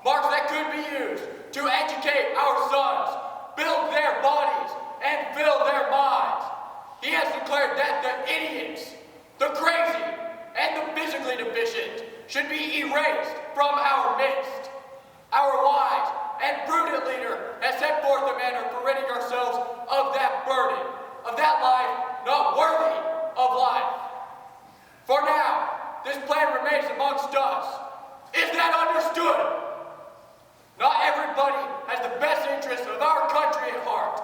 marks that could be used to educate our sons, build their bodies, and fill their minds. He has declared that the idiots, the crazy, and the physically deficient should be erased from our midst. Our wise and prudent leader has set forth a manner for ridding ourselves of that burden, of that life not worthy of life. For now, this plan remains amongst us. Is that understood? Not everybody has the best interests of our country at heart.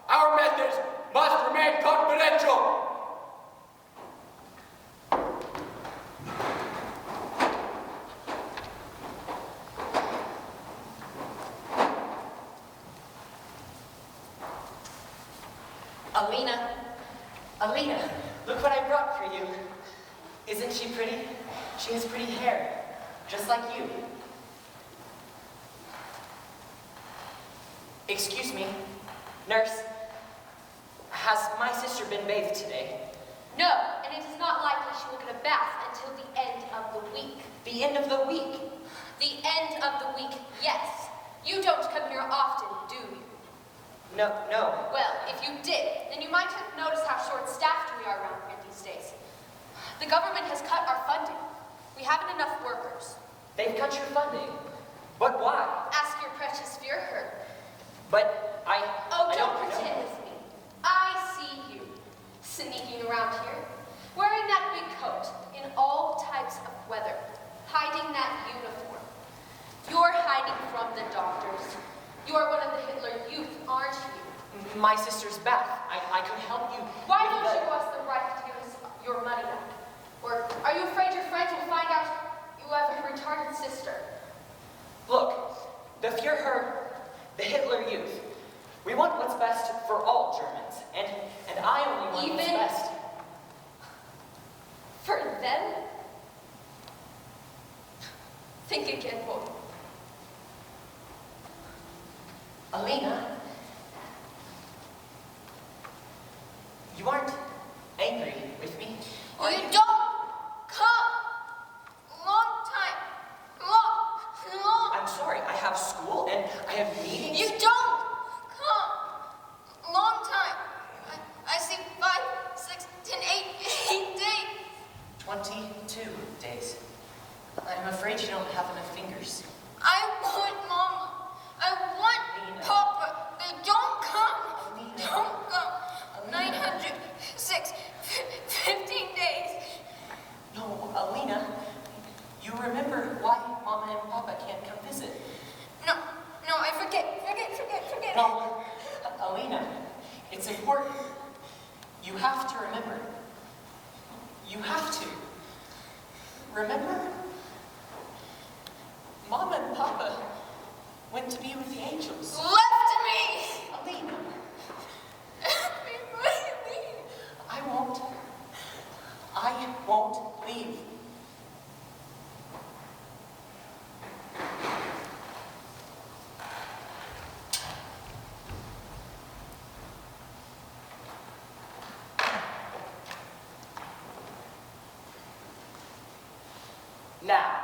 Our methods must remain confidential. Alina, look what I brought for you. Isn't she pretty? She has pretty hair, just like you. Excuse me, nurse. Has my sister been bathed today? No, and it is not likely she will get a bath until the end of the week. The end of the week? The end of the week, yes. You don't come here often, do you? No. Well, if you did, then you might have noticed how short-staffed we are around here these days. The government has cut our funding. We haven't enough workers. They've cut your funding? But why? Ask your precious Führer. But Oh, don't pretend it's me. I see you, sneaking around here, wearing that big coat in all types of weather, hiding that uniform. You're hiding from the doctors. You're one of the Hitler Youth, aren't you? My sister's bath. I could help you. Why don't you give us the right to give us your money back? Or are you afraid your friends will find out you have a retarded sister? Look, the Führer, the Hitler Youth, we want what's best for all Germans, and I only want what's best. For them? Think again, boy. Alina, you aren't angry with me, are you? You don't come. Long time. Long. I'm sorry, I have school and I have meetings. You don't come. Long time. I see 5, 6, 10, 8 days. 22 days. I'm afraid you don't have enough fingers. I want Mama. I want Alina. Papa. They don't come. Alina. Don't come. Alina. 906, 15 days. No, Alina, you remember why Mama and Papa can't come visit? No, I forget. No, Alina, it's important. You have to remember. You have to. Remember? Mama and Papa went to be with the angels. Left me. Alina, Leave. I won't leave. Now,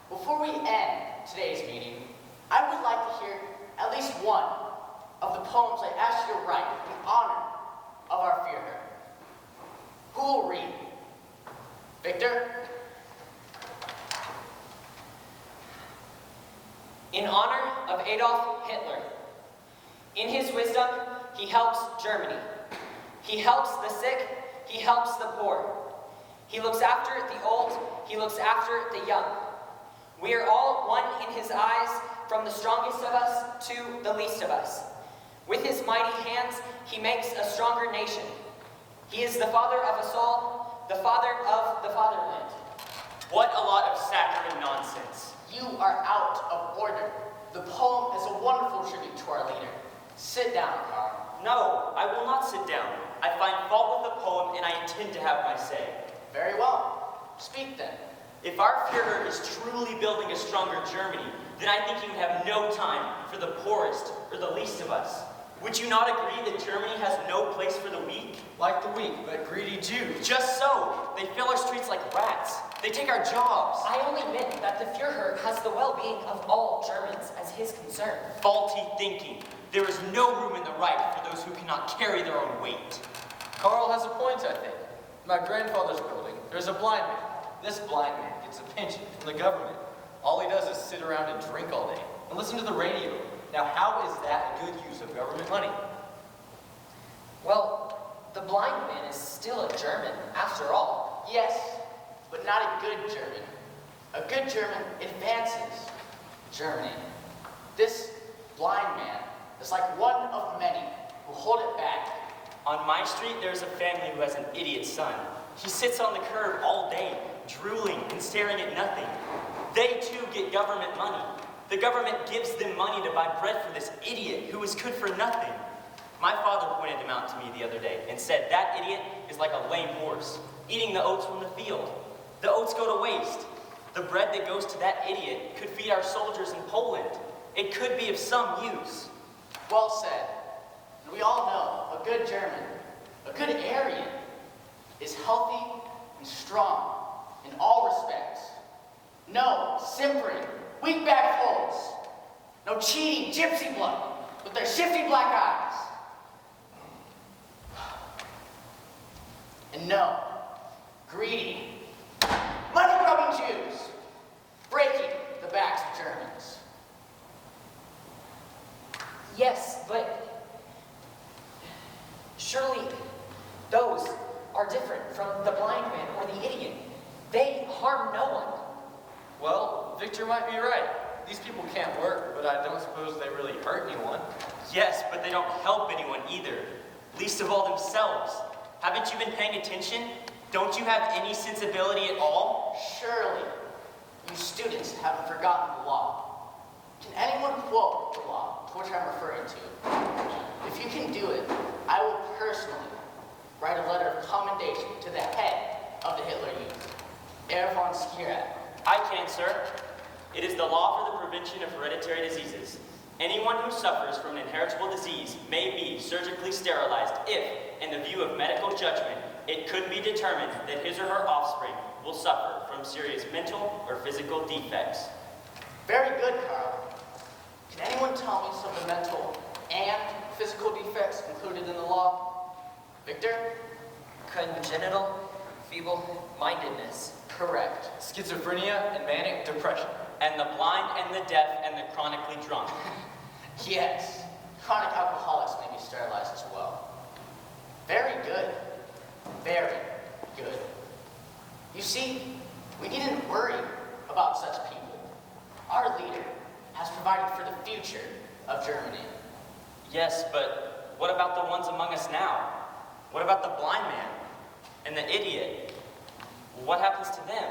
before we end today's meeting, I would like to hear at least one of the poems I asked you to write in honor of our Führer. Who will read? Victor? In honor of Adolf Hitler. In his wisdom, he helps Germany. He helps the sick, he helps the poor. He looks after the old, he looks after the young. We are all one in his eyes, from the strongest of us to the least of us. With his mighty hands, he makes a stronger nation. He is the father of us all, the father of the fatherland. What a lot of saccharine nonsense. You are out of order. The poem is a wonderful tribute to our leader. Sit down, Carl. No, I will not sit down. I find fault with the poem and I intend to have my say. Very well. Speak then. If our Führer is truly building a stronger Germany, then I think he would have no time for the poorest or the least of us. Would you not agree that Germany has no place for the weak? Like the weak but greedy Jews. Just so. They fill our streets like rats. They take our jobs. I only meant that the Führer has has the well-being of all Germans as his concern. Faulty thinking. There is no room in the right for those who cannot carry their own weight. Carl has a point, I think. In my grandfather's building, there's a blind man. This blind man gets a pension from the government. All he does is sit around and drink all day and listen to the radio. Now, how is that a good use of government money? Well, the blind man is still a German, after all. Yes, but not a good German. A good German advances Germany. This blind man is like one of many who hold it back. On my street, there's a family who has an idiot son. He sits on the curb all day, drooling and staring at nothing. They too get government money. The government gives them money to buy bread for this idiot who is good for nothing. My father pointed him out to me the other day and said that idiot is like a lame horse, eating the oats from the field. The oats go to waste. The bread that goes to that idiot could feed our soldiers in Poland. It could be of some use. Well said. And we all know a good German, a good Aryan, is healthy and strong in all respects. No simpering, weak-backed holes. No cheating gypsy blood with their shifty black eyes. And no greedy, money-grubbing Jews breaking the backs of Germans. Yes, but surely those are different from the blind man or the idiot. They harm no one. Well, Victor might be right. These people can't work, but I don't suppose they really hurt anyone. Yes, but they don't help anyone either, least of all themselves. Haven't you been paying attention? Don't you have any sensibility at all? Surely, you students haven't forgotten the law. Can anyone quote the law to which I'm referring to? If you can do it, I will personally write a letter of commendation to the head of the Hitler Youth, Herr von Skierat. I can, sir. It is the law for the prevention of hereditary diseases. Anyone who suffers from an inheritable disease may be surgically sterilized if, in the view of medical judgment, it could be determined that his or her offspring will suffer from serious mental or physical defects. Very good, Carl. Can anyone tell me some of the mental and physical defects included in the law? Victor? Congenital feeble-mindedness. Correct. Schizophrenia and manic depression. And the blind and the deaf and the chronically drunk. Yes. Chronic alcoholics may be sterilized as well. Very good. Very good. You see, we needn't worry about such people. Our leader has provided for the future of Germany. Yes, but what about the ones among us now? What about the blind man and the idiot? What happens to them?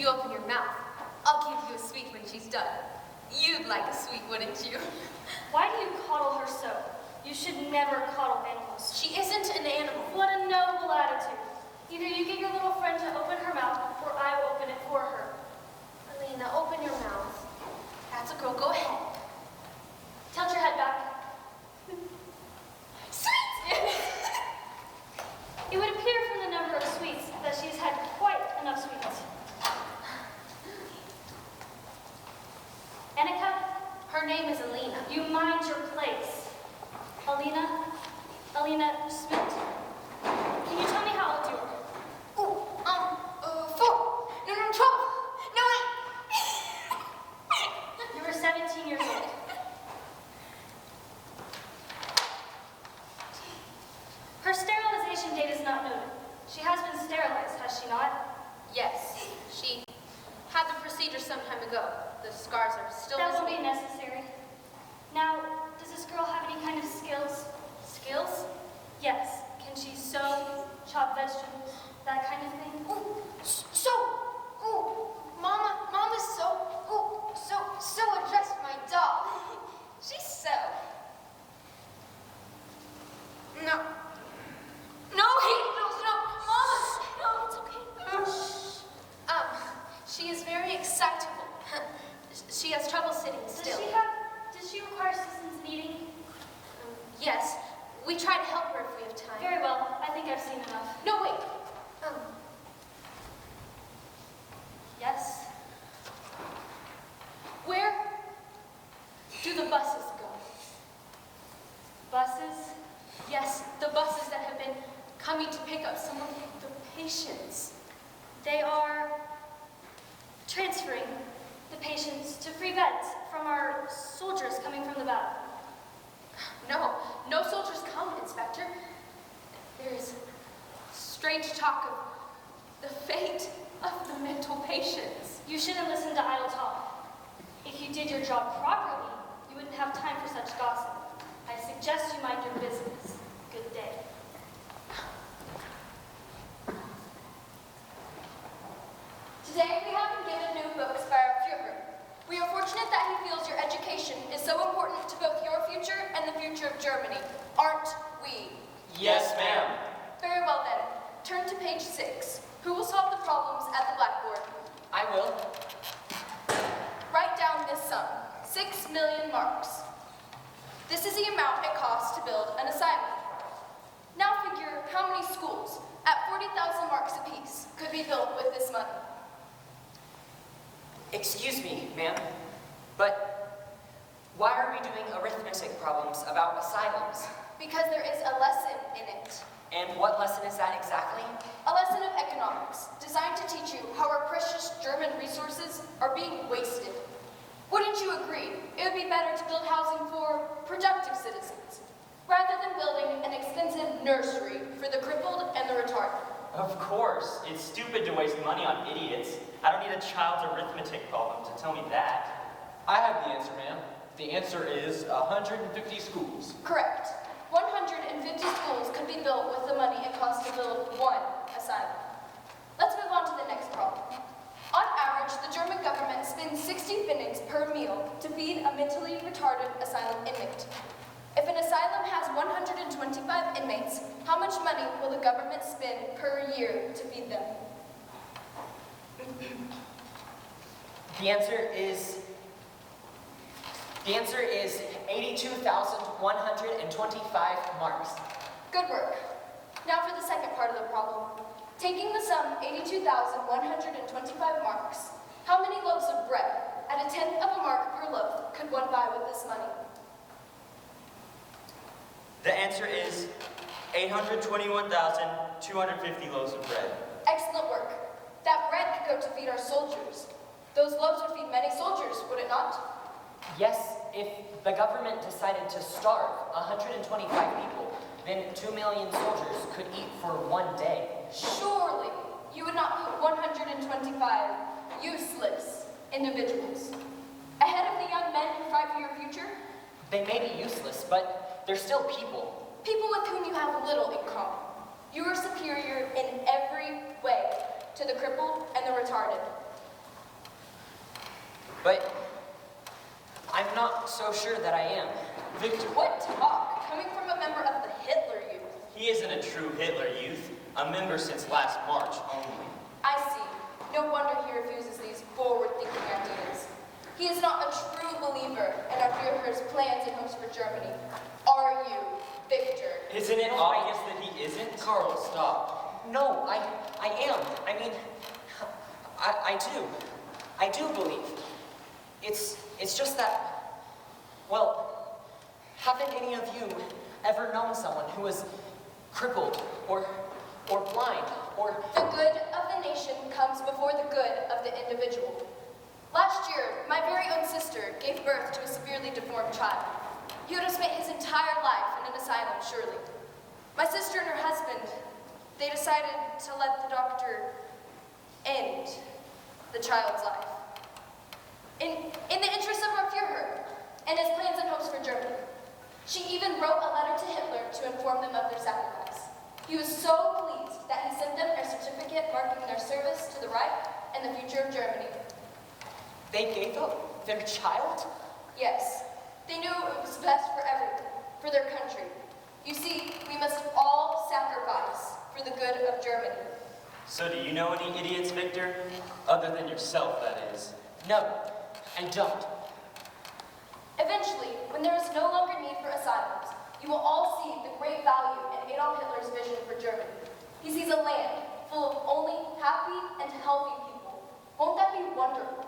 you open your mouth, I'll give you a sweet when she's done. You'd like a sweet, wouldn't you? Why do you coddle her so? You should never coddle animals. She isn't an animal. What a noble attitude. Either you get your little friend to open her mouth, or I will open it for her. Alina, open your mouth. That's a girl, go ahead. Tilt your head back. Sweet! It would appear from the number of sweets that she's had quite enough sweets. Annika, Her name is Alina. you mind your place. Alina Smith. Can you tell me how old you are? 4. No, 12. No, You were 17 years old. Her sterilization date is not noted. She has been sterilized, has she not? Yes, she had the procedure some time ago. The scars are still That won't be visible. necessary. Now, does this girl have any kind of skills? Skills? Yes. Can she sew, chop vegetables, that kind of thing? Mama's so addressed my doll. She's so. No, angels, no, Mama, no, it's okay. She is very excitable. She has trouble sitting still. Does she require assistance in eating? Yes, we try to help her if we have time. Very well. I think I've seen enough. No, wait. Yes? Where do the buses go? Buses? Yes, the buses that have been coming to pick up some of the patients. They are transferring the patients to free beds from our soldiers coming from the battle. No soldiers come, Inspector. There is strange talk of the fate of the mental patients. You shouldn't listen to idle talk. If you did your job properly, you wouldn't have time for such gossip. I suggest you mind your business. Good day. Today we have been given new books by our Führer. We are fortunate that he feels your education is so important to both your future and the future of Germany. Aren't we? Yes, ma'am. Very well then. Turn to page 6. Who will solve the problems at the blackboard? I will. Write down this sum. 6 million marks. This is the amount it costs to build an asylum. Now figure how many schools, at 40,000 marks apiece, could be built with this money. Excuse me, ma'am, but why are we doing arithmetic problems about asylums? Because there is a lesson in it. And what lesson is that exactly? A lesson of economics, designed to teach you how our precious German resources are being wasted. Wouldn't you agree? It would be better to build housing for productive citizens, rather than building an expensive nursery for the crippled and the retarded. Of course. It's stupid to waste money on idiots. I don't need a child's arithmetic problem to tell me that. I have the answer, ma'am. The answer is 150 schools. Correct. 150 schools could be built with the money it costs to build one asylum. Let's move on to the next problem. On average, the German government spends 60 pfennigs per meal to feed a mentally retarded asylum inmate. If an asylum has 125 inmates, how much money will the government spend per year to feed them? The answer is 82,125 marks. Good work. Now for the second part of the problem. Taking the sum 82,125 marks, how many loaves of bread, at a tenth of a mark per loaf, could one buy with this money? The answer is 821,250 loaves of bread. Excellent work. That bread could go to feed our soldiers. Those loaves would feed many soldiers, would it not? Yes, if the government decided to starve 125 people, then 2 million soldiers could eat for one day. Surely you would not put 125 useless individuals ahead of the young men who fight for your future? They may be useless, but they're still people. People with whom you have little in common. You are superior in every way to the crippled and the retarded. But I'm not so sure that I am. Victor, what talk? Coming from a member of the Hitler Youth. He isn't a true Hitler Youth, a member since last March only. I see. No wonder he refuses these forward-thinking ideas. He is not a true believer in our Führer's plans and hopes for Germany. Are you, Victor? Isn't it obvious that he isn't? Carl, stop. No, I am. I mean, I do. I do believe. It's just that, well, haven't any of you ever known someone who was crippled or blind or... The good of the nation comes before the good of the individual. Last year, my very own sister gave birth to a severely deformed child. He would have spent his entire life in an asylum, surely. My sister and her husband, they decided to let the doctor end the child's life. In the interest of our Führer and his plans and hopes for Germany. She even wrote a letter to Hitler to inform them of their sacrifice. He was so pleased that he sent them a certificate marking their service to the Reich and the future of Germany. They gave up their child? Yes, they knew it was best for everyone, for their country. You see, we must all sacrifice for the good of Germany. So do you know any idiots, Victor? Other than yourself, that is. No, I don't. Eventually, when there is no longer need for asylums, you will all see the great value in Adolf Hitler's vision for Germany. He sees a land full of only happy and healthy people. Won't that be wonderful?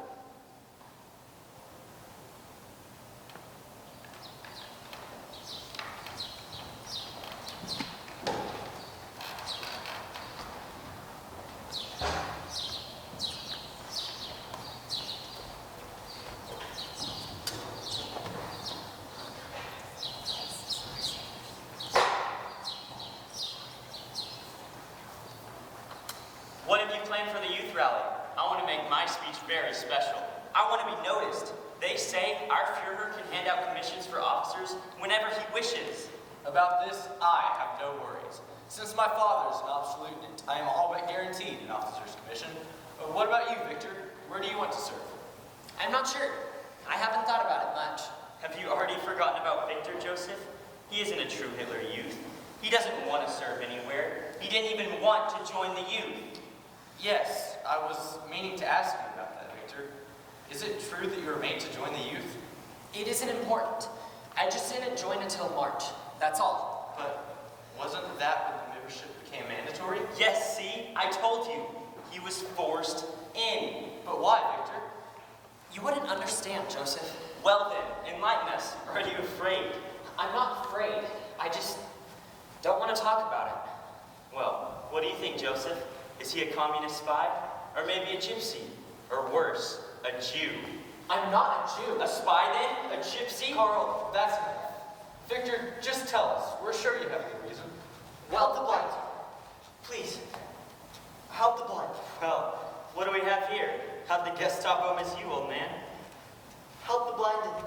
What have you planned for the youth rally? I want to make my speech very special. I want to be noticed. They say our Führer can hand out commissions for officers whenever he wishes. About this, I have no worries. Since my father is an absolutist, I am all but guaranteed an officer's commission. What about you, Victor? Where do you want to serve? I'm not sure. I haven't thought about it much. Have you already forgotten about Victor, Joseph? He isn't a true Hitler Youth. He doesn't want to serve anywhere. He didn't even want to join the youth. Yes, I was meaning to ask you about that, Victor. Is it true that you were made to join the youth? It isn't important. I just didn't join until March. That's all. But wasn't that when the membership became mandatory? Yes, see? I told you. He was forced in. But why, Victor? You wouldn't understand, Joseph. Well then, enlighten us. Or are you afraid? I'm not afraid. I just don't want to talk about it. Well, what do you think, Joseph? Is he a communist spy? Or maybe a gypsy? Or worse, a Jew? I'm not a Jew. A spy then? A gypsy? Carl, that's enough. Victor, just tell us. We're sure you have a good reason. Help the blind. Please. Help the blind. Well, what do we have here? How'd the Gestapo miss you, old man? Help the blind and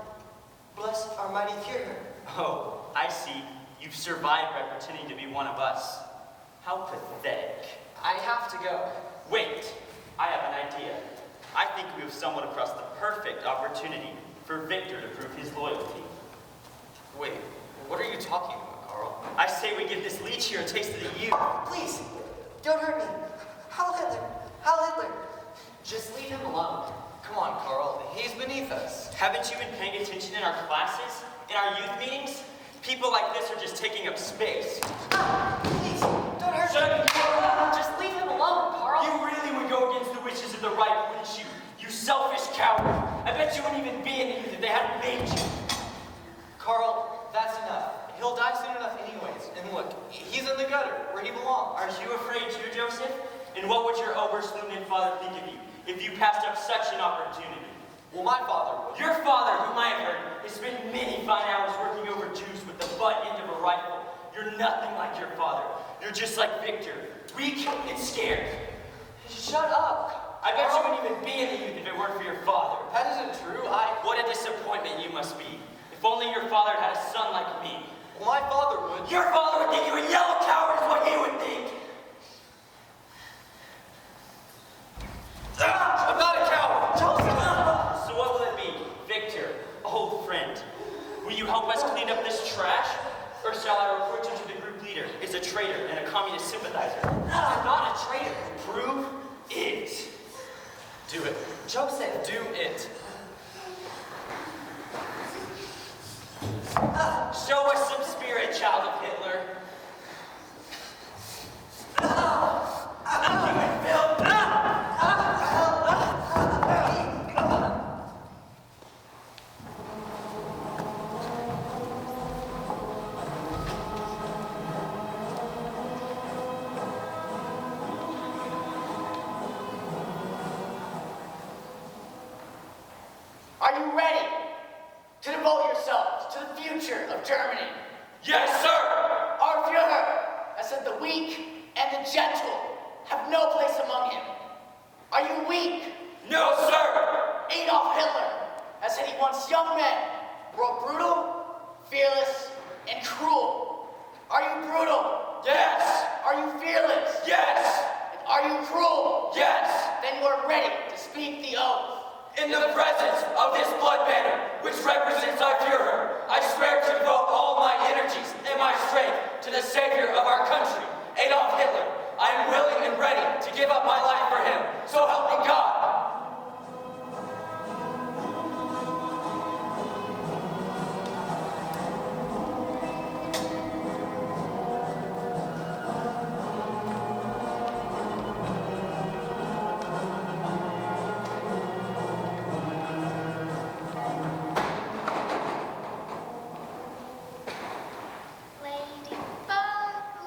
bless our mighty Führer. Oh, I see. You've survived by pretending to be one of us. How pathetic. I have to go. Wait, I have an idea. I think we have stumbled across the perfect opportunity for Victor to prove his loyalty. Wait, what are you talking about, Carl? I say we give this leech here a taste of the youth. Please, don't hurt me. Heil Hitler. Heil Hitler. Just leave him alone. Come on, Carl. He's beneath us. Haven't you been paying attention in our classes? In our youth meetings? People like this are just taking up space. Please, don't hurt Shut me. up. Just leave him alone, Carl. You really would go against the wishes of the right, wouldn't you? You selfish coward. I bet you wouldn't even be in the youth if they hadn't made you. Carl, that's enough. He'll die soon enough anyways. And look, he's in the gutter, where he belongs. Are you afraid too, Joseph? And what would your Oberstleutnant father think of you if you passed up such an opportunity? Well, my father would. Your father, whom I have heard, has spent many fine hours working over Jews with the butt end of a rifle. You're nothing like your father. You're just like Victor, weak and scared. Shut up. I bet you wouldn't even be in the youth if it weren't for your father. That isn't true. What a disappointment you must be. If only your father had a son like me. Well, my father would. Your father would think you a yellow coward is what he would think. I'm not a coward. So what will it Joseph, do it. Show us some spirit, child of Hitler. Are you ready to devote yourselves to the future of Germany? Yes, sir! Our Führer has said the weak and the gentle have no place among him. Are you weak? No, sir! Adolf Hitler has said he wants young men who are brutal, fearless, and cruel. Are you brutal? Yes! Are you fearless? Yes! And are you cruel? Yes! Then you are ready to speak the oath. In the presence of this blood banner, which represents our Führer, I swear to devote all my energies and my strength to the savior of our country, Adolf Hitler. I am willing and ready to give up my life for him. So help me God.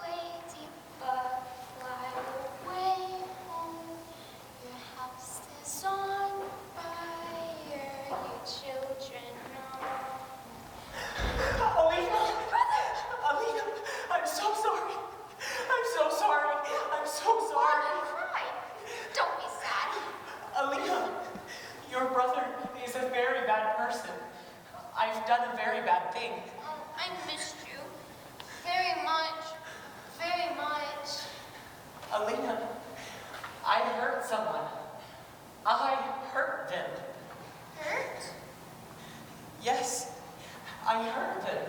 Ladybug, fly away home. Your house is on fire, you children know. Alina, I'm so sorry. I'm so sorry. I'm so sorry. Cry. Don't be sad. Alina, your brother is a very bad person. I've done a very bad thing. Oh, I missed you very much, very much. Alina, I hurt someone. I hurt them. Hurt? Yes, I hurt them.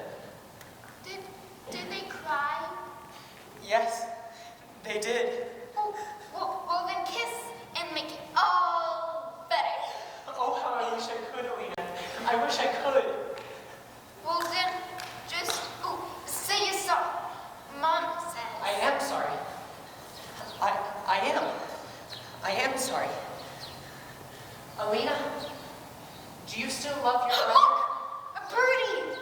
Did they cry? Yes, they did. Oh, well then kiss and make it all better. Oh, how I wish I could, Alina. I wish I could. Well then, just say you're sorry. Mom says. I am sorry. I am sorry. Alina, do you still love your brother? A birdie!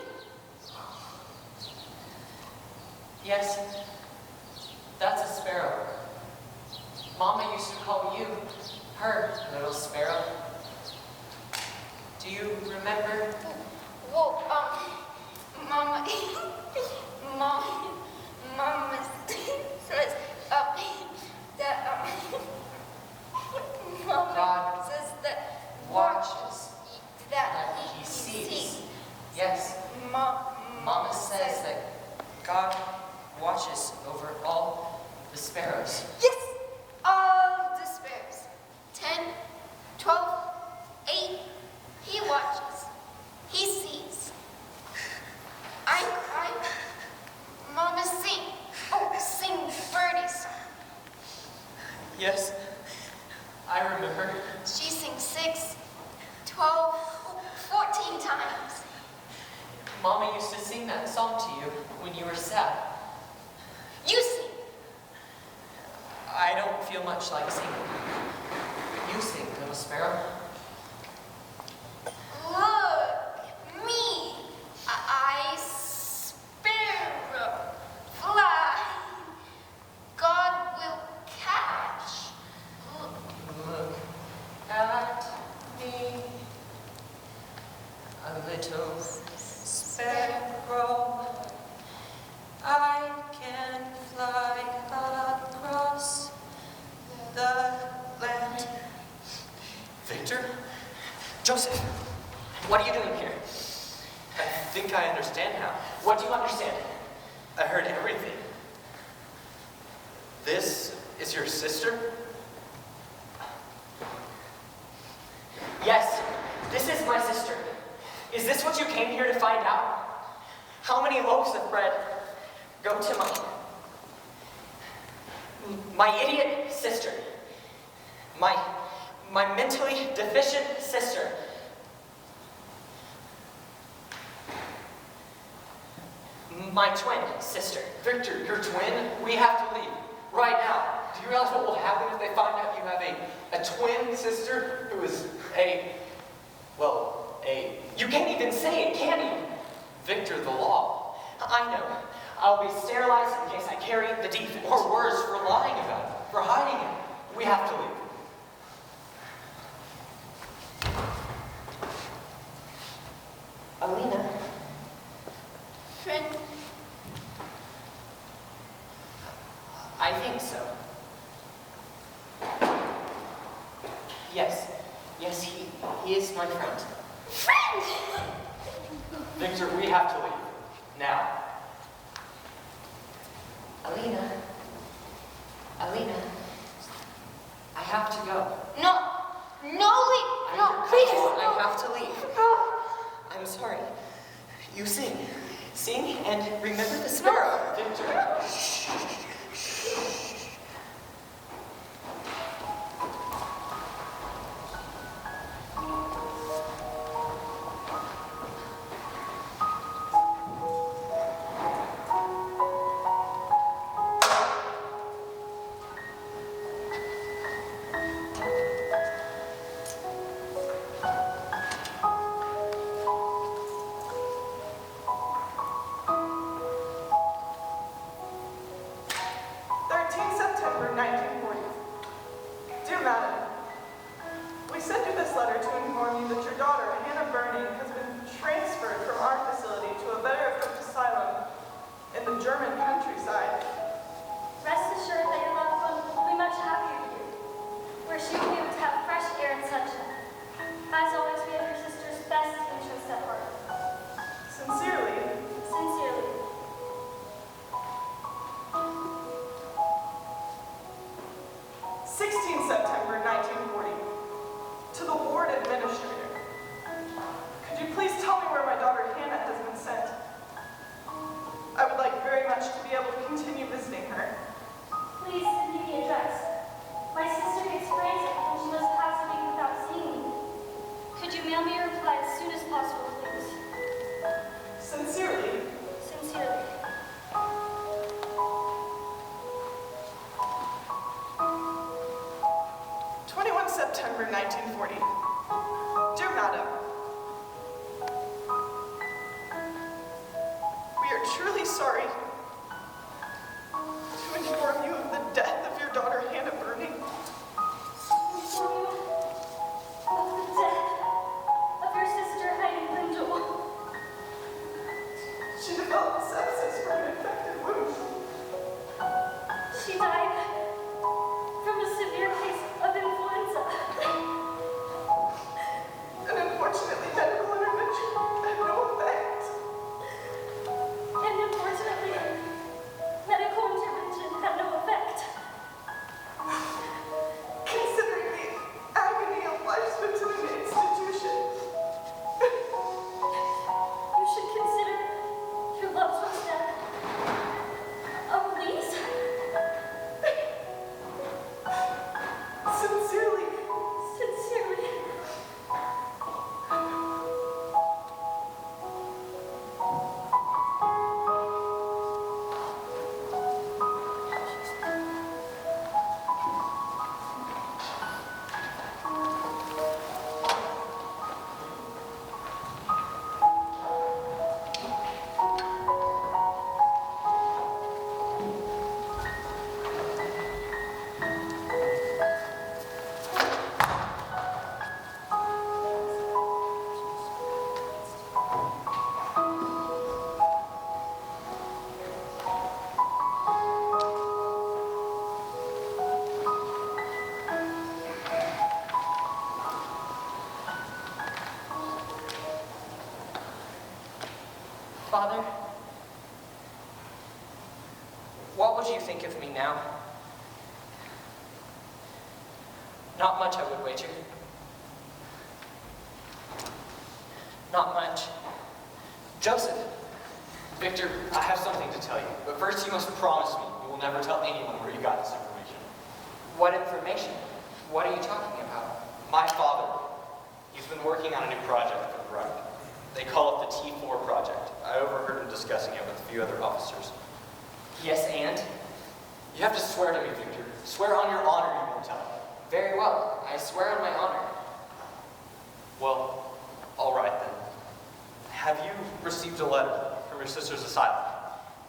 Yes, that's a sparrow. Mama used to call you her little sparrow. Do you remember? Well, Mama, Mama says, that, Mama God says that watches that he sees. Yes, Mama Mama says that God watches over all the sparrows. Yes, all the sparrows. 10, 12, 8. He watches. He sees. I cry. Mama sing. Oh, sing birdie song. Yes, I remember. She sings 6, 12, 14 times. Mama used to sing that song to you when you were sad. You sing. I don't feel much like singing. You sing, little sparrow. Look, me. I sparrow. Fly. God will catch. Look at me, a little sparrow. I can fly across the land. Victor? Joseph, what are you doing here? I think I understand now. What do you understand? I heard everything. This is your sister? Yes, this is my sister. Is this what you came here to find out? How many loaves of bread go to my idiot sister? My mentally deficient sister. My twin sister. Victor, your twin? We have to leave. Right now. Do you realize what will happen if they find out you have a twin sister who is You can't even say it, can you? Victor, the law. I know. I'll be sterilized in case I carry the defect. Or worse, for lying about it, for hiding it. We have to leave. Alina. Friend, I think so. Yes. Yes, he is my friend. friend! Victor, we have to leave. Now. Alina. I have to go. No, leave. No, please. I have to leave. I'm sorry. You sing. Sing and remember the sparrow. Victor. September 1940. Dear Madam, we send you this letter to inform you that your daughter, Hannah Burning, has been transferred from our facility to a better equipped asylum in the German countryside. Rest assured that your loved one will be much happier here, where she will be able to have fresh air and sunshine. As always, we have your sister's best interest at heart. Sincerely, Sincerely. 16 September 1940. To the ward administrator. Could you please tell me where my daughter Hannah has been sent? I would like very much to be able to continue visiting her. Please send me the address. My sister gets frantic when she must pass a week without seeing me. Could you mail me a reply as soon as possible, please? Sincerely, Sincerely. September 1940. Dear Madam, we are truly sorry to inform you of the death of your daughter Hannah Burning. Inform you of the death of your sister Heidi Brindle. She developed sepsis from an infected wound. She died from a severe case of influenza. And unfortunately, medical intervention had no effect. And unfortunately, medical intervention had no effect. Considering the agony of life spent in an institution, You should consider your loved one's death a release. sincerely, Sincerely. Father, what would you think of me now? Not much, I would wager. Not much. Joseph. Victor, I have something to tell you. But first you must promise me you will never tell anyone where you got this information. What information? What are you talking about? My father, he's been working on a new project for the Reich. They call it the T4 project. I overheard him discussing it with a few other officers. Yes, and? You have to swear to me, Victor. Swear on your honor you won't tell. Very well. I swear on my honor. Well, all right then. Have you received a letter from your sister's asylum?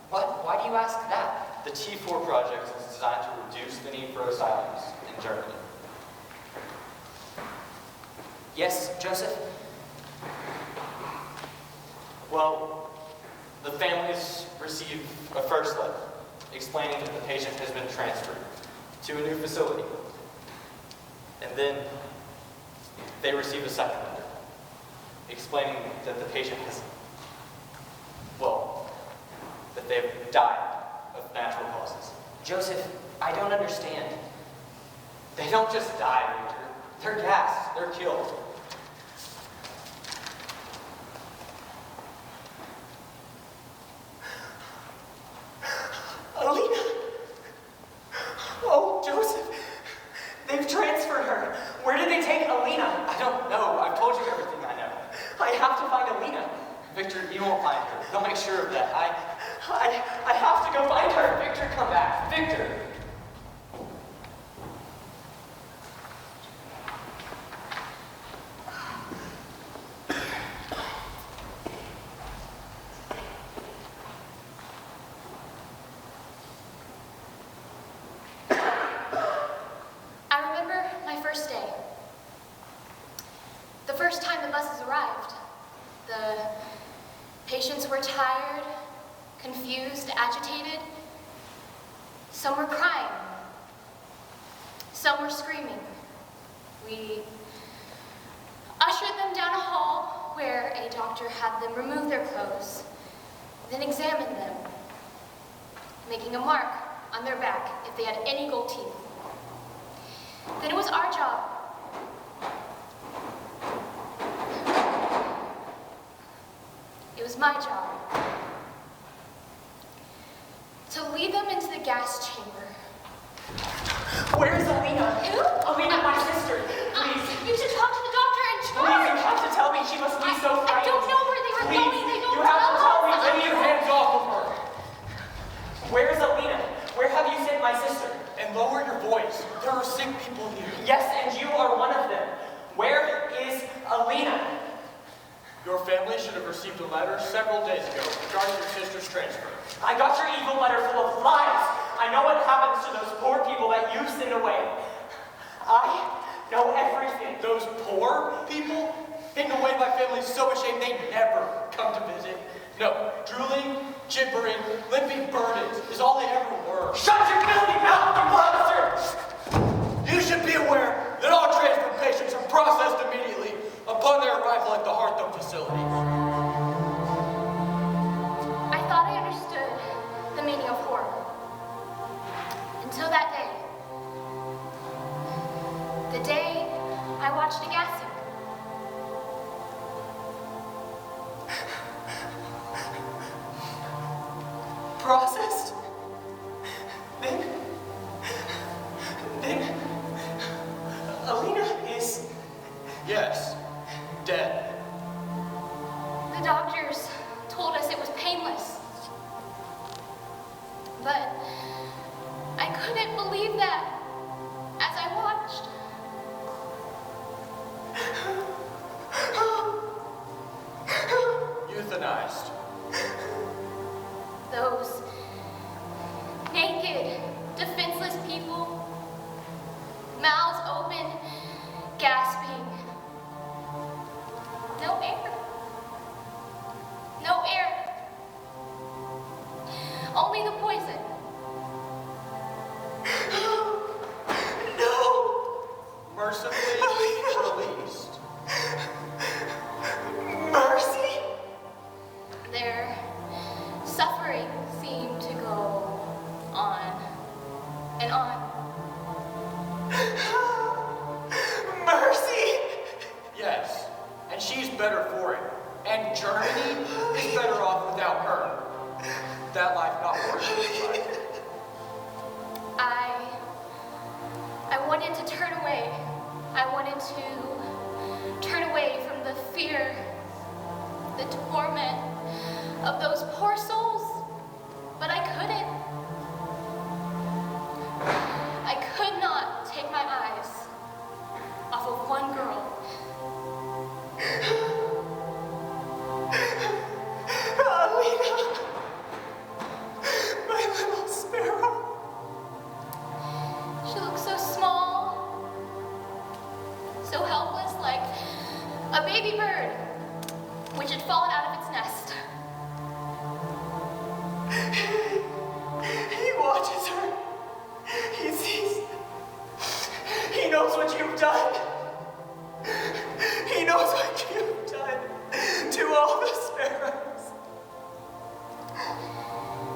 What? Why do you ask that? The T4 project is designed to reduce the need for asylums in Germany. Yes, Joseph? Well, the families receive a first letter explaining that the patient has been transferred to a new facility. And then they receive a second letter explaining that the patient has, well, that they have died of natural causes. Joseph, I don't understand. They don't just die, Victor. They're gassed. They're killed. Alina! Oh, Joseph! They've transferred her. Where did they take Alina? I don't know. I've told you everything I know. I have to find Alina. Victor, you won't find her. They'll make sure of that. I have to go find her. Victor, come back. Victor! I remember my first day. The first time the buses arrived. The patients were tired, confused, agitated. Some were crying. Some were screaming. We ushered them down a hall where a doctor had them remove their clothes, then examine them, making a mark on their back if they had any gold teeth. Then it was our job it was my job to lead them into the gas chamber. Where is Alina? Who? Alina, my sister. Please. You should talk to the doctor in Please, charge. you have to tell me. She must be so I frightened. don't know where they were Please, going. They don't you have to tell me. us. Take your hands off of her Where is Alina? Where have you sent my sister? and lower your voice. There are sick people here. Yes, and you are one of them. Where is Alina? Your family should have received a letter several days ago regarding your sister's transfer. I got your evil letter full of lies. I know what happens to those poor people that you send away. I know everything. Those poor people? In a way, my family's so ashamed they never come to visit. No, drooling, gibbering, limping burdens is all they ever were. Shut your filthy mouth, you monster! You should be aware that all transfer patients are processed immediately upon their arrival at the Hartham facility. I thought I understood the meaning of horror. Until that day. The day I watched a gassing. Processed? Then Alina is... Yes, dead. The doctors told us it was painless. But I couldn't believe that as I watched. Euthanized. Those naked, defenseless people, mouths open, gasping. No air. No air. Only the poison. No! Mercifully released. Mercy? Their suffering seemed to go on and on. Mercy! poor men, of those poor souls, but I couldn't. I could not take my eyes off of one girl. Alina, my little sparrow. She looked so small, so helpless, like a baby bird which had fallen out of its nest. He watches her. He sees. He knows what you've done. He knows what you've done to all the sparrows.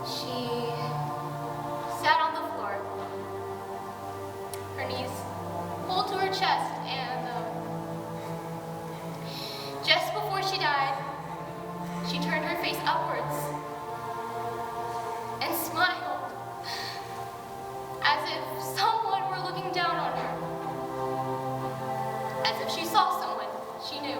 She sat on the floor, her knees pulled to her chest, and just before she died, she turned her face upwards and smiled, as if someone were looking down on her, as if she saw someone she knew.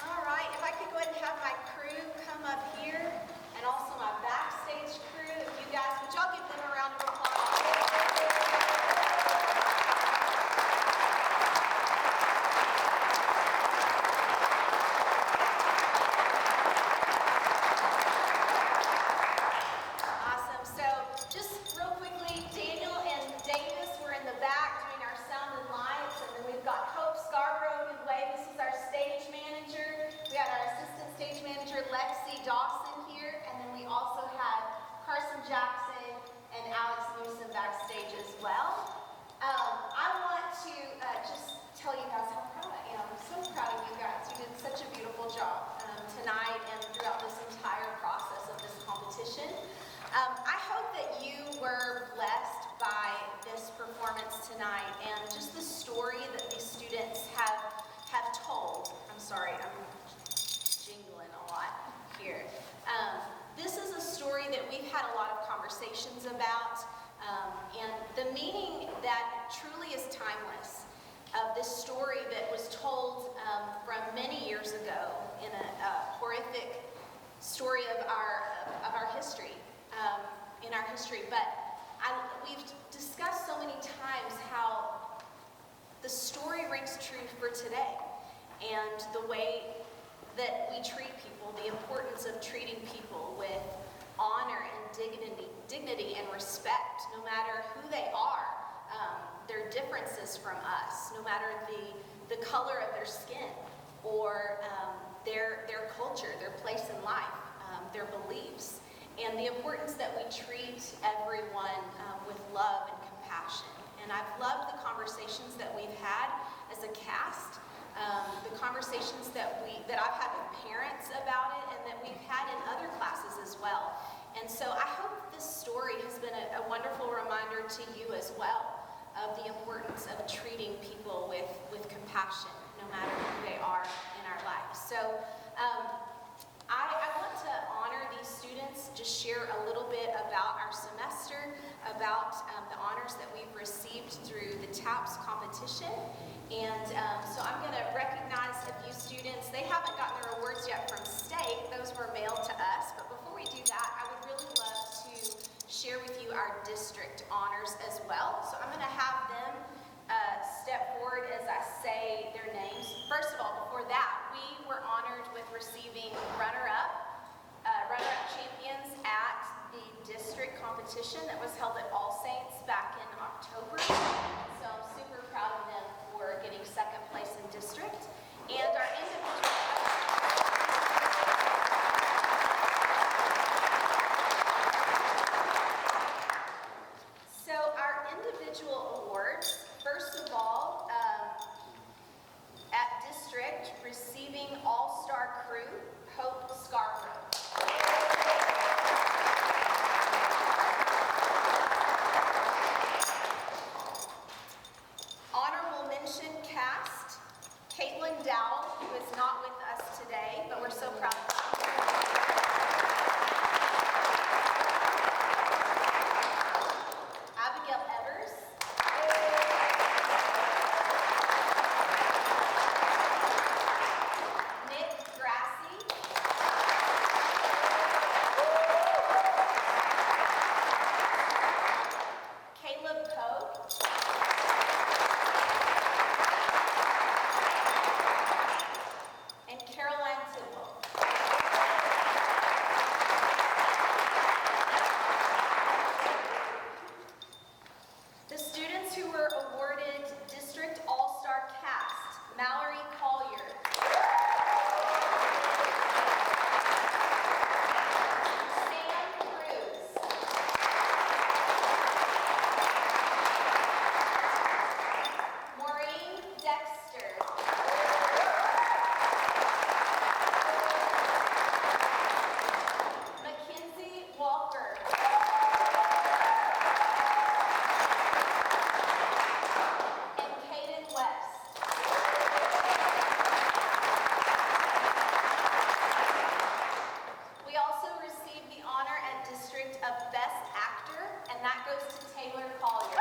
All right, if I could go ahead and have my crew come up here, and also my backstage crew, if you guys, would y'all give them a round of applause? Awesome. So just real quickly, Daniel and Davis were in the back doing our sound and lights, and then we've got Hope Scarborough who waved. This is our stage manager. We had our assistant stage manager, Lexi Dawson, here, and then we also had Carson Jackson and Alex Newsom backstage as well. I want to just tell you guys how proud I am. I'm so proud of you guys. You did such a beautiful job tonight and throughout this entire process of this competition. I hope that you were blessed by this performance tonight and just the story that these students have told. I'm sorry, I'm jingling a lot here. This is a story that we've had a lot of conversations about, and the meaning that truly is timeless of this story that was told from many years ago in a horrific story of our history, But we've discussed so many times how the story rings true for today, and the way that we treat people, the importance of treating people with honor and dignity and respect, no matter who they are, their differences from us, no matter the color of their skin, or their culture, their place in life, their beliefs, and the importance that we treat everyone with love and compassion. And I've loved the conversations that we've had as a cast, the conversations that I've had with parents about it, and that we've had in other classes as well. And so I hope this story has been a wonderful reminder to you as well of the importance of treating people with compassion, no matter who they are in our lives. So I want to honor these students, just share a little bit about our semester, about the honors that we've received through the TAPS competition. And so I'm going to recognize a few students. They haven't gotten their awards yet from state. Those were mailed to us. But before we do that, I would really love to share with you our district honors as well. So I'm going to have them step forward as I say their names. First of all, before that, we were honored with receiving runner-up champions at the district competition that was held at All Saints back in October. So I'm super proud of them for getting second place in district. And our individual awards, first of all, at district, receiving All-Star Crew, Hope Scarborough. Honorable mention cast, Caitlin Dowell, who is not with us today, but we're so proud of her. Abigail Evers. Nick Grassi. Caleb Poe. And Caroline Tidwell. The students who were awarded District All-Star Cast, Mallory Collier. Sam Cruz. Maureen Dexter. Mackenzie Walker. And Caden West. We also received the honor at District of Best Actor, and that goes to Taylor Collier.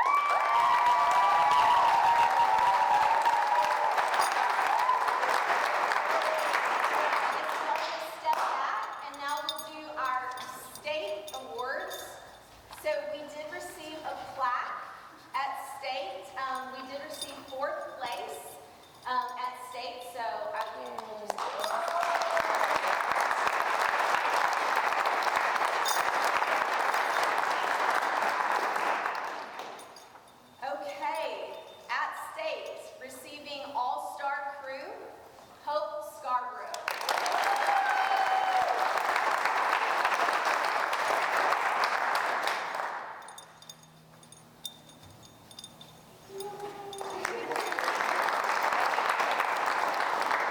Let's step back, and now we'll do our state awards. So we did receive a plaque at state. We did receive 4th place at state, so I will just Okay, at state, receiving All-Star Crew, Hope Scarborough.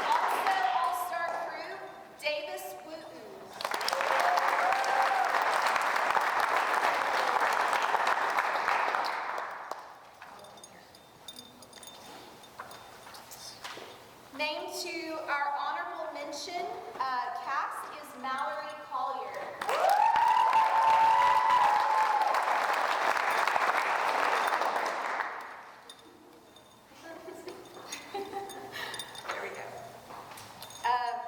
Also All-Star Crew, Davis Wooten. Named to our honorable mention cast is Mallory Collier. There we go.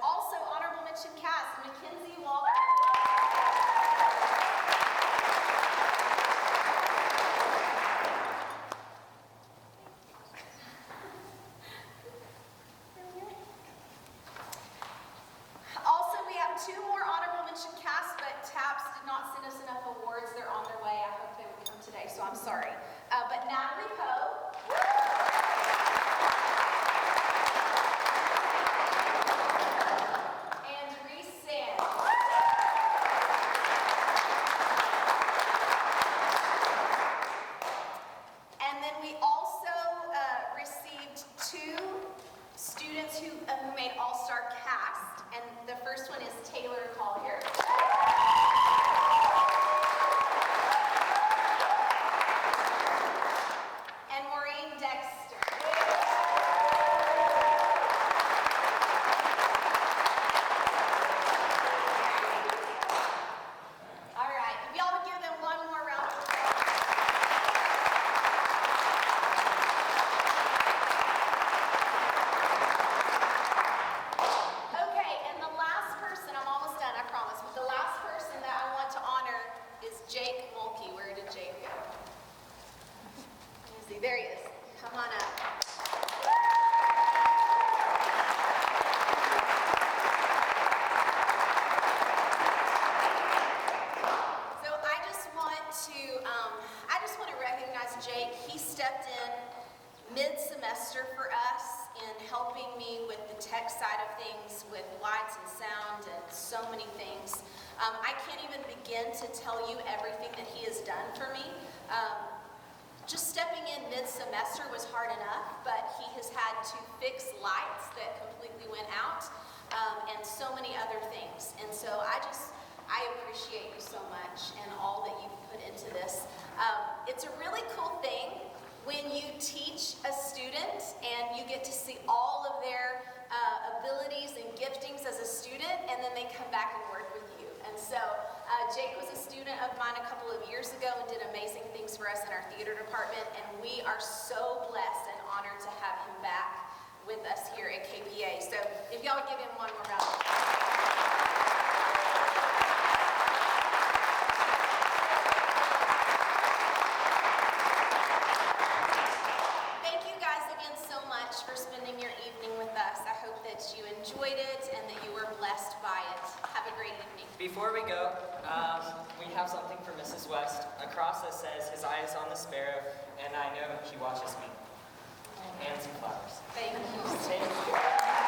Also honorable mention cast, Mackenzie Walker. Also, we have 2 more honorable mention casts, but first one is Taylor Collier. And Maureen Dexter. All right, if y'all would give them one more round of applause. Okay, and the last person, I'm almost done, I promise, but the last person that I want to honor is Jake Mulkey. Where did Jake go? Let me see, there he is. Come on up. So I just want to recognize Jake. He stepped in mid-semester for us in helping me with the tech side of things, with lights and sound and so many things. I can't even begin to tell you everything that he has done for me. Just stepping in mid-semester was hard enough, but he has had to fix lights that completely went out, and so many other things. And so I appreciate you so much and all that you've put into this. It's a really cool thing when you teach a student and you get to see all of their abilities and giftings as a student, and then they come back and work with you. And so Jake was a student of mine a couple of years ago and did amazing things for us in our theater department, and we are so blessed and honored to have him back with us here at KPA. So if y'all would give him one more round of applause. Thank you guys again so much for spending your evening with us. I hope that you enjoyed it and that you were blessed by it. Have a great evening. Before we go, we have something for Mrs. West. Across us says, "His eye is on the sparrow, and I know he watches me." And some flowers. Thank you. Thank you.